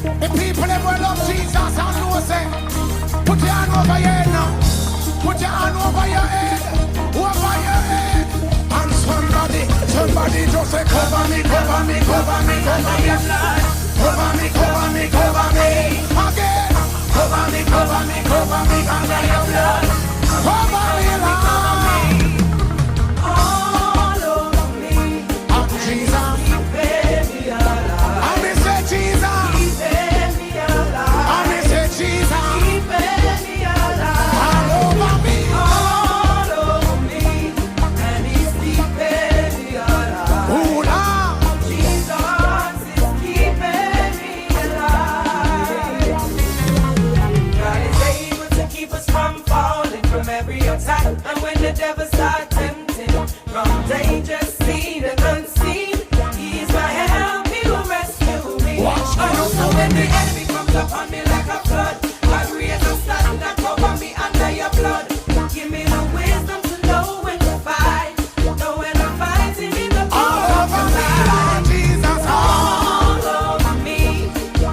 The people that will love Jesus and know say, put your hand over your head now. Put your hand over your head. Over your head. And somebody just say, cover me, cover me, cover me, cover me. Cover me, cover me, cover me. Again. Cover me, cover me, cover me under your blood. Cover me, Lord. All over me. And Jesus. And me say Jesus. And me say Jesus. All over me. All over me. And he's keeping me alive. Ooh, Lord. Jesus is keeping me alive. God is able to keep us from falling from every attack. And when the devil starts tempting, from danger seen and unseen, he is my help, he will rescue me. Oh, so when the enemy comes upon me like a flood, God raise a stand and cover me under your blood. Give me the wisdom to know when to fight, know when I'm fighting in the All power over of me, Lord Jesus. all over me,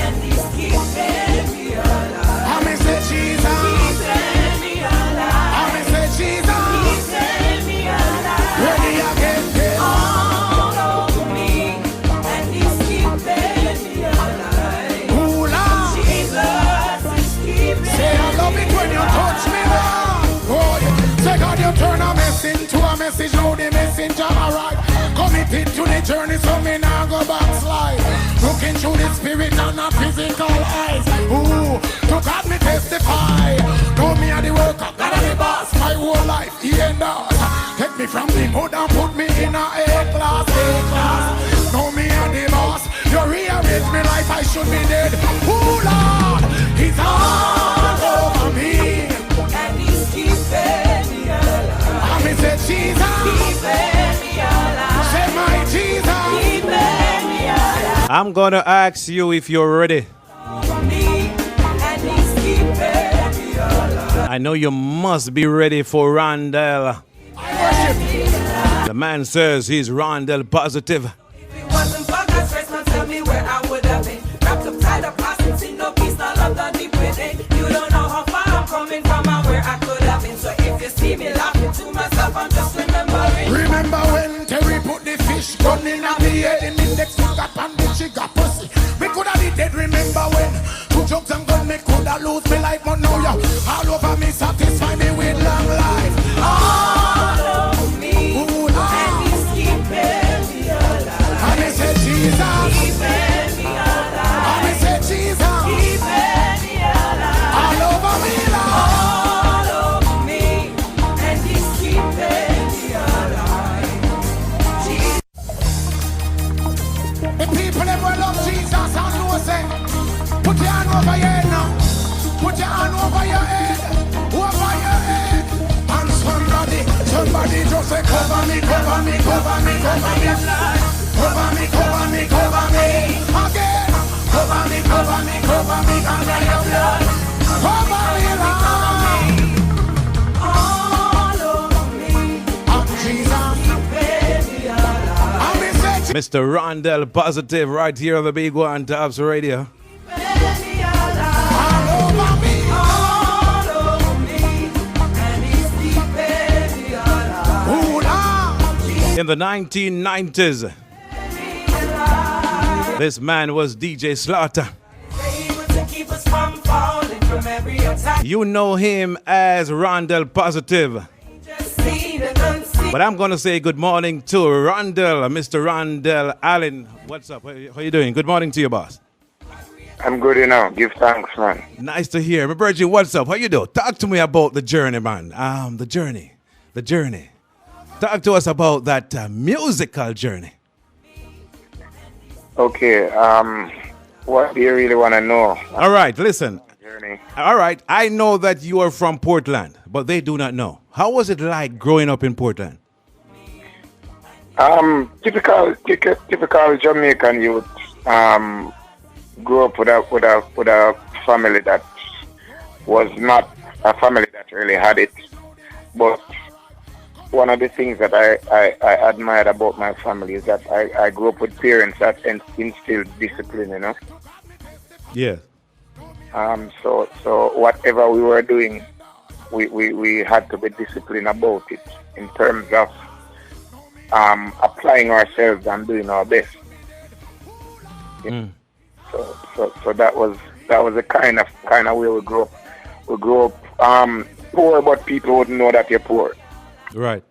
and he's keeping me alive. And me say Jesus. Keeping me alive. And me say Jesus. Keeping me alive. Ready again, again. All over me, and he's keeping me alive. Ooh, Lord. Jesus is keeping Say I love it when you touch me, Lord. Oh, yeah. Say God, you turn a mess into a message. Now the messenger arrive. Committed to the journey, so me now go backslide. Looking through the spirit and not physical eyes. Ooh, to God me testify. Know me and the worker, God and the boss. My whole life, he and us. Take me from the mud and put me in a A-class, A-class. Know me and the boss. You rearrange me life, I should be dead. Ooh, Lord, he's all over me. and he's keeping me alive. And me say, Jesus, Keeping me alive. say my Jesus. Keeping me alive. I'm gonna ask you if you're ready. Me, and he's keeping me alive. I know you must be ready for Rondell. The man says he's Rondell positive. If it wasn't for God's grace, now tell me where I would have been. Wrapped up tied up, passing sin, no peace, no love, no deep within. You don't know how far I'm coming from and where I could have been. So if you see me laughing to myself, I'm just remembering. Remember when Terry put the fish gun in at the head and index finger and the trigger pussy. Me coulda be dead. Remember when two drugs and gun me coulda lose me life, but now you all over me, satisfy me with long life. All over me, Ooh, Lord. and he's keeping me alive. And me say Jesus. Keeping me alive. And me say Jesus. Keeping me alive. All over me, Lord. All over me, and he's keeping me alive. Jesus. The people that will love Jesus and know say, put your hand over your head now. Put your hand over your head. Over your head. And somebody just say, cover me, cover me, cover me, cover me. Cover me, cover me, cover me. Again. Cover me, cover me, cover me under your blood. Cover me, Lord. All over me, And Jesus. keeping me alive. And me say, Mr. Rondell positive right here on the Big One Tops Radio. Keeping me alive. all over me. All over me, and he's keeping me alive. Ooh, Lord. In the 1990s, this man was DJ Slaughter. Able to keep us from falling from every attack. You know him as Rondell positive. Just seen and unseen. But I'm going to say good morning to Rondell, Mr. Rondell Allen. What's up? How you doing? Good morning to you, boss. I'm good, you know. Give thanks, man. Nice to hear. My Virgin, what's up? How you doing? Talk to me about the journey, man. The journey. Talk to us about that musical journey. Okay, what do you really want to know? All right, listen. Journey. All right, I know that you are from Portland, but they do not know. How was it like growing up in Portland? Typical Jamaican youth. Grew up with a family that was not a family that really had it, but one of the things that I admired about my family is that I grew up with parents that instilled discipline, you know. Yeah. So whatever we were doing, we had to be disciplined about it in terms of applying ourselves and doing our best. Mm. So that was the kind of way we grew up. We grew up poor, but people wouldn't know that you're poor. Right.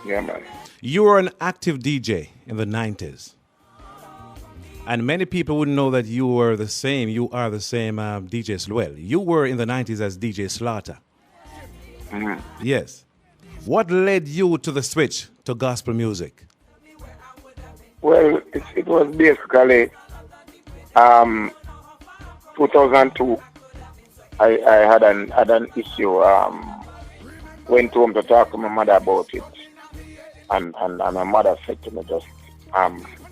Yeah, man. You were an active DJ in the 90s. And many people wouldn't know that you are the same DJ Swell. You were in the 90s as DJ Slaughter. Mm-hmm. Yes. What led you to the switch to gospel music? Well, it was basically 2002. I had an issue. Went home to talk to my mother about it, and my mother said to me, just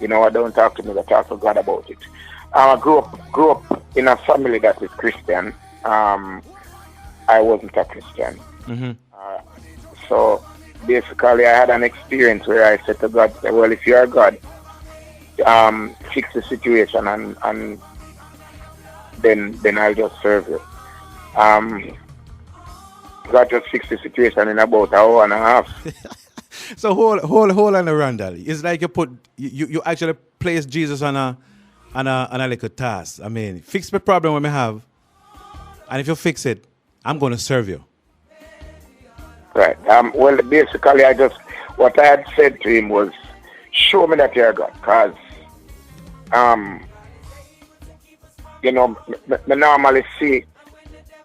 you know what, don't talk to me, but talk to God about it. I grew up in a family that is Christian. I wasn't a Christian. Mm-hmm. So basically, I had an experience where I said to God, well, if you are God, fix the situation, and then I'll just serve you. God just fixed the situation in about an hour and a half. So hold on, Rondell. It's like you actually place Jesus on a little task. I mean, fix the problem we have, and if you fix it, I'm going to serve you. Right. Well, basically, what I had said to him was, show me that you're God, because you know, me normally see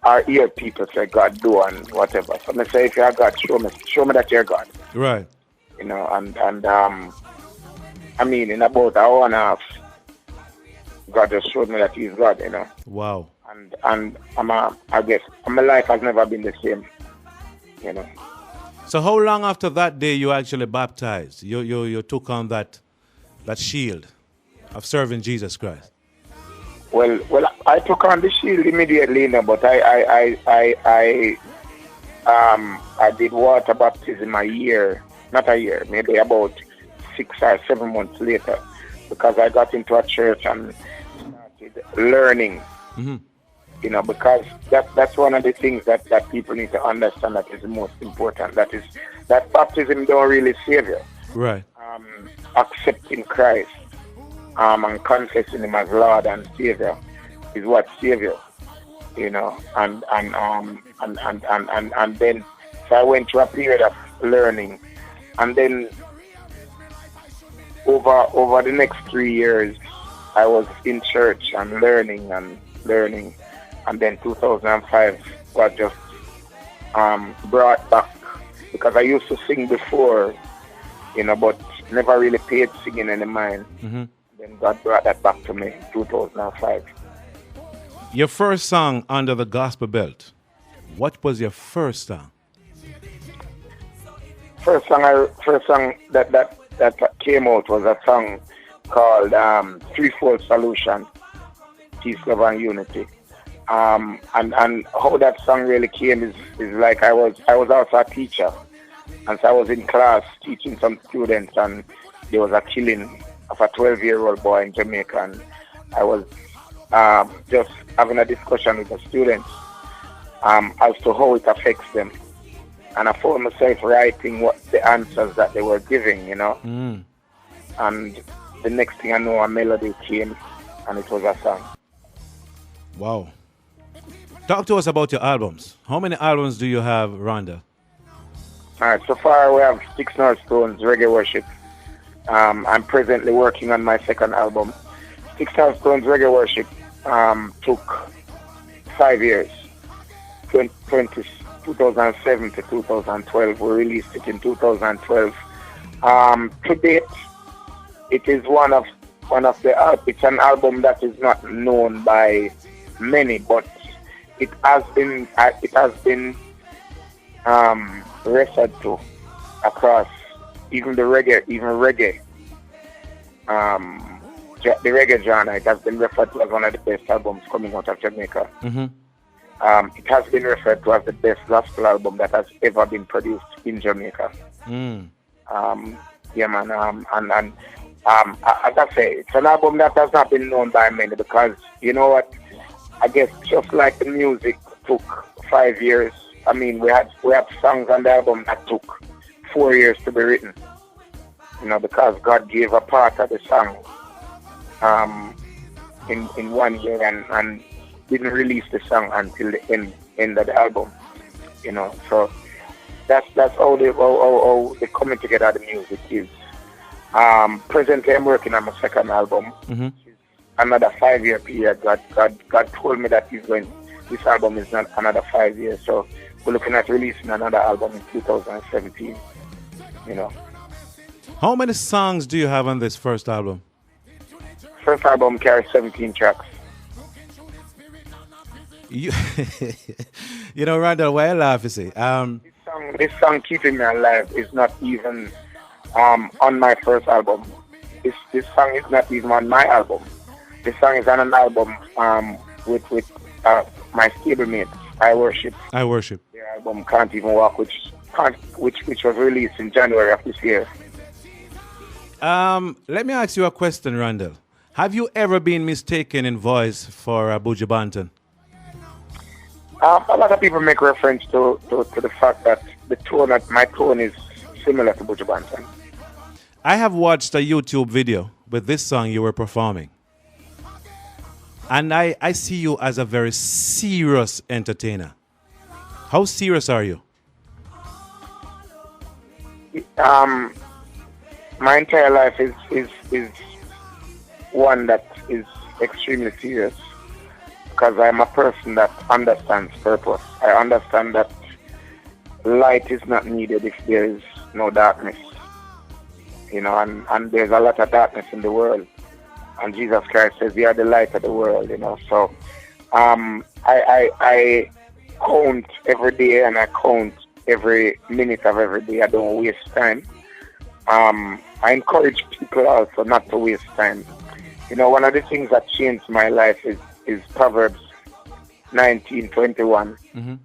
or hear people say God do and whatever. So I say, if you're God, show me that you're God. Right. You know, and I mean, in about an hour and a half, God just showed me that He's God. You know. Wow. And I guess my life has never been the same. You know. So how long after that day you actually baptized? You took on that shield of serving Jesus Christ. Well, I took on the shield immediately, you know, but I did water baptism maybe about 6 or 7 months later, because I got into a church and started learning. Mm-hmm. You know, because that's one of the things that people need to understand, that is the most important. That is that baptism don't really save you. Right. Accepting Christ and confessing Him as Lord and Savior is what saves you. You know, and then so I went through a period of learning, and then over the next 3 years I was in church and learning. And then 2005, God just brought back, because I used to sing before, you know, but never really paid singing any mind. Mm-hmm. Then God brought that back to me in 2005. Your first song under the gospel belt. What was your first song? First song that came out was a song called Threefold Solution, Peace, Love and Unity. And how that song really came is like I was also a teacher, and so I was in class teaching some students, and there was a killing of a 12-year-old boy in Jamaica, and I was just having a discussion with the students as to how it affects them, and I found myself writing what the answers that they were giving, you know. Mm. And the next thing I know, a melody came, and it was a song. Wow. Talk to us about your albums. How many albums do you have, Rondell? All right, so far we have Sticks Nor Stones, Reggae Worship. I'm presently working on my second album. Sticks Nor Stones, Reggae Worship took 5 years, 2007 to 2012. We released it in 2012. To date, it is one of the. It's an album that is not known by many, but it has been referred to across even the reggae, the reggae genre. It has been referred to as one of the best albums coming out of Jamaica. Mm-hmm. It has been referred to as the best gospel album that has ever been produced in Jamaica. Mm. Yeah, man. And As I say, it's an album that has not been known by many because you know what? I guess just like the music took 5 years. I mean, we have songs on the album that took 4 years to be written. You know, because God gave a part of the song in 1 year and didn't release the song until the end of the album. You know, so that's how the coming together of the music is. Presently, I'm working on my second album. Mm-hmm. Another 5-year period. God told me that this album is not another 5 years. So we're looking at releasing another album in 2017. You know. How many songs do you have on this first album? First album carries 17 tracks. You, you know, Rondell, why I laugh, you see? This song "Keeping Me Alive" is not even on my first album. This song is not even on my album. This song is on an album with my stablemates. I Worship. I Worship. The album "Can't Even Walk," which was released in January of this year. Let me ask you a question, Rondell. Have you ever been mistaken in voice for Buju Banton? A lot of people make reference to the fact that my tone is similar to Buju Banton. I have watched a YouTube video with this song you were performing. And I see you as a very serious entertainer. How serious are you? My entire life is one that is extremely serious because I'm a person that understands purpose. I understand that light is not needed if there is no darkness. You know, and there's a lot of darkness in the world. And Jesus Christ says, "We are the light of the world," you know. So I count every day and I count every minute of every day. I don't waste time. I encourage people also not to waste time. You know, one of the things that changed my life is Proverbs 19:21. Mm-hmm.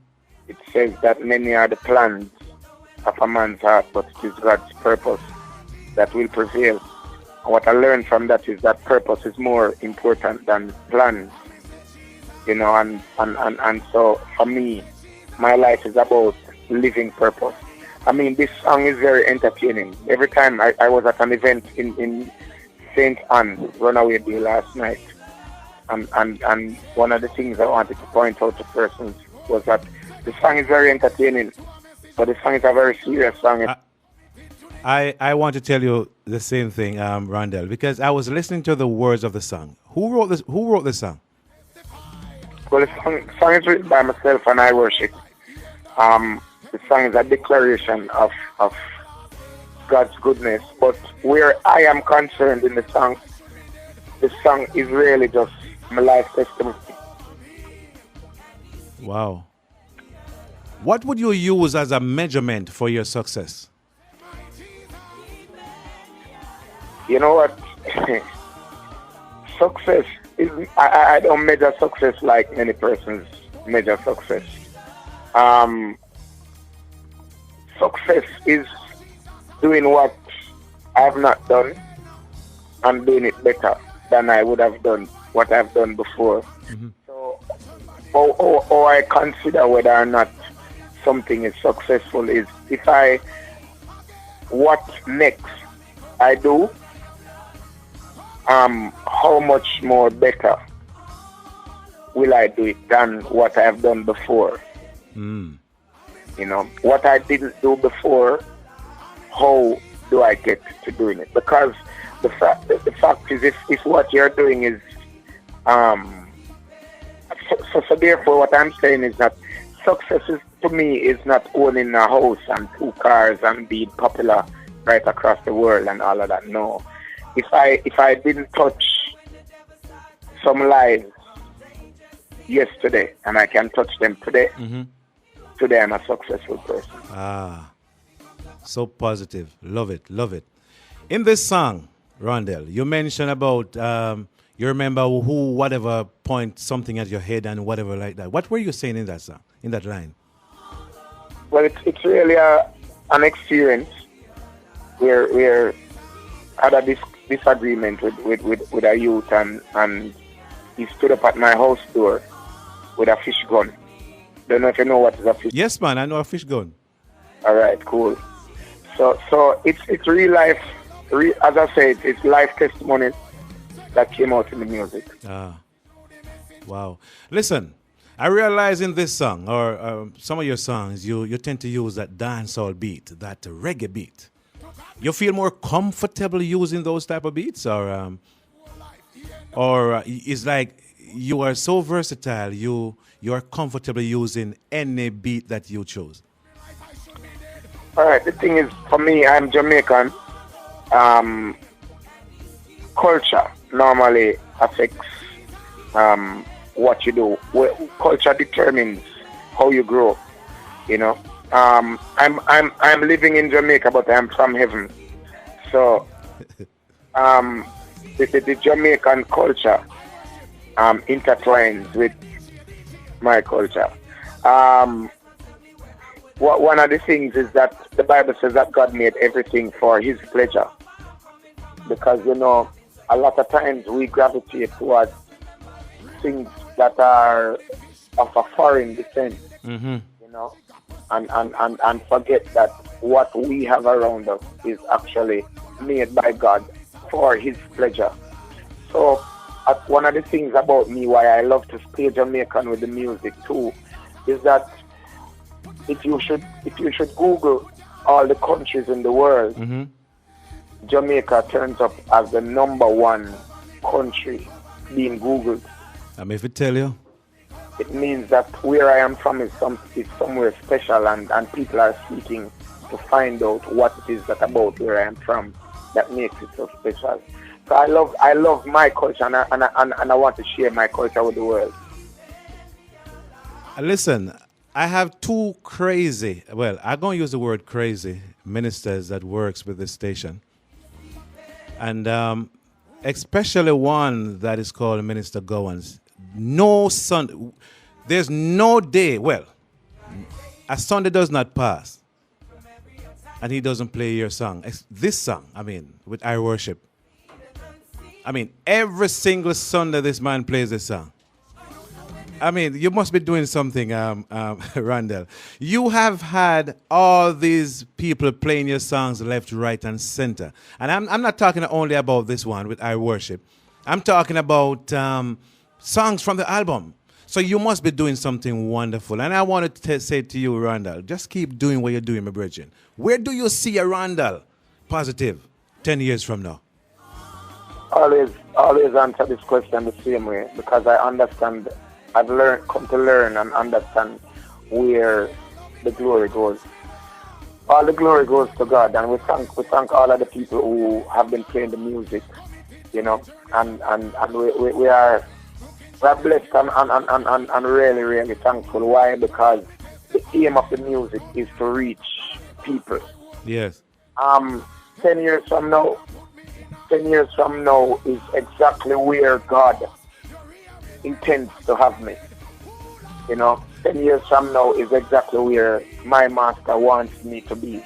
It says that many are the plans of a man's heart, but it is God's purpose that will prevail. And what I learned from that is that purpose is more important than plans. You know, and so for me, my life is about living purpose. I mean, this song is very entertaining. Every time I was at an event in St. Anne, Runaway Day last night, and one of the things I wanted to point out to persons was that the song is very entertaining, but the song is a very serious song. I want to tell you the same thing, Rondell, because I was listening to the words of the song. Who wrote this song? Well, the song is written by myself and I Worship. The song is a declaration of God's goodness, but where I am concerned in the song is really just my life testimony. Wow. What would you use as a measurement for your success? You know what? Success is, I don't measure success like many persons measure success. Success is doing what I have not done and doing it better than I would have done what I've done before. Mm-hmm. So, or I consider whether or not something is successful is what next I do, how much more better will I do it than what I have done before. Mm. You know, what I didn't do before, how do I get to doing it? Because the fact is, if what you're doing is, so therefore what I'm saying is that success to me is not owning a house and 2 cars and being popular right across the world and all of that. No. If I didn't touch some lives yesterday and I can touch them today, mm-hmm. Today I'm a successful person. Ah, so positive. Love it, love it. In this song, Rondell, you mentioned about you remember who, whatever, point something at your head and whatever like that. What were you saying in that song, in that line? Well, it's really an experience where I disagreement with a youth, and he stood up at my house door with a fish gun. Don't know if you know what is a fish. Yes, man, I know a fish gun. All right, cool. So it's real life. As I said, it's life testimonies that came out in the music. Ah, wow. Listen, I realize in this song, or some of your songs, you tend to use that dancehall beat, that reggae beat. You feel more comfortable using those type of beats, or it's like you are so versatile, you are comfortable using any beat that you choose? All right, the thing is, for me, I'm Jamaican. Culture normally affects what you do. Culture determines how you grow. You know, I'm living in Jamaica, but I'm from heaven. So, the Jamaican culture intertwines with my culture. One of the things is that the Bible says that God made everything for His pleasure. Because, you know, a lot of times we gravitate towards things that are of a foreign descent, you know, and forget that what we have around us is actually made by God for His pleasure. So, one of the things about me, why I love to stay Jamaican with the music too, is that if you should Google all the countries in the world, Jamaica turns up as the number one country being Googled. If I tell you, it means that where I am from is somewhere special, and people are seeking to find out what it is that about where I am from that makes it so special. So I love my culture, and I want to share my culture with the world. Listen, I have two crazy, well, I'm going to use the word crazy, ministers that works with this station. And especially one that is called Minister Gowans. There's no day, well, a Sunday does not pass and he doesn't play your song. This song, with I Worship. Every single Sunday this man plays this song. You must be doing something, Rondell. You have had all these people playing your songs left, right, and center. And I'm not talking only about this one with I Worship. I'm talking about songs from the album. So you must be doing something wonderful. And I wanted to say to you, Rondell, just keep doing what you're doing, my brethren. Where do you see a Rondell positive 10 years from now? Always answer this question the same way, because I understand. I've come to learn and understand where the glory goes. All the glory goes to God, and we thank all of the people who have been playing the music, you know, and we are blessed and really, really thankful. Why? Because the aim of the music is to reach people. Yes. 10 years from now is exactly where God intends to have me. You know, 10 years from now is exactly where my master wants me to be.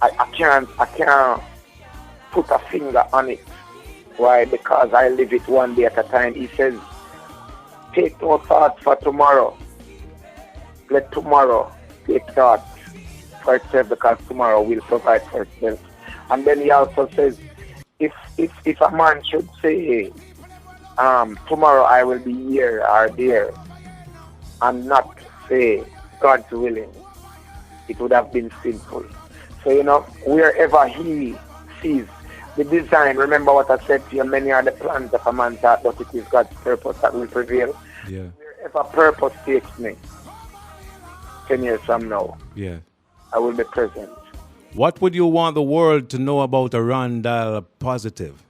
I can't put a finger on it. Why? Because I live it one day at a time. He says, take no thought for tomorrow. Let tomorrow take thought for itself, because tomorrow will provide for itself. And then he also says, if a man should say, tomorrow I will be here or there, and not say God's willing, it would have been sinful. So, you know, wherever he sees the design, remember what I said to you, many are the plans of a man's heart, but it is God's purpose that will prevail. Yeah. Wherever purpose takes me, 10 years from now, yeah, I will be present. What would you want the world to know about a Rondell positive?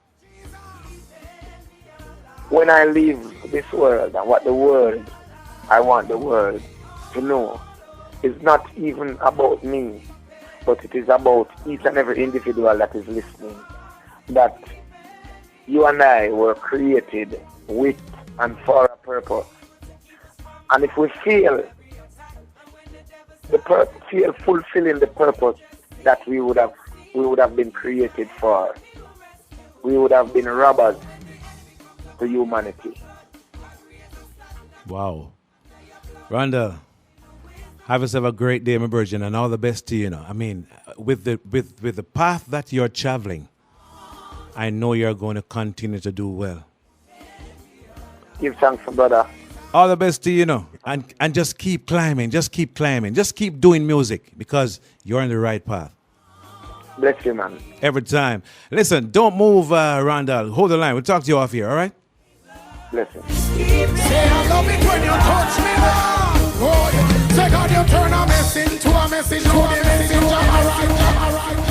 When I leave this world, and I want the world to know, is not even about me, but it is about each and every individual that is listening. That you and I were created with and for a purpose. And if we feel fulfilling the purpose that we we would have been created for. We would have been robbers to humanity. Wow. Rondell, have yourself a great day, my virgin, and all the best to you. I mean, with the path that you're traveling, I know you're going to continue to do well. Give thanks, brother. All the best to you, and just keep climbing, just keep doing music because you're on the right path. Bless you, man. Every time. Listen, don't move, Rondell. Hold the line. We'll talk to you off here, all right? Bless you. Say I love it when you touch me now. Oh, yeah. Say God, you turn a mess into a message. To the messenger. All right.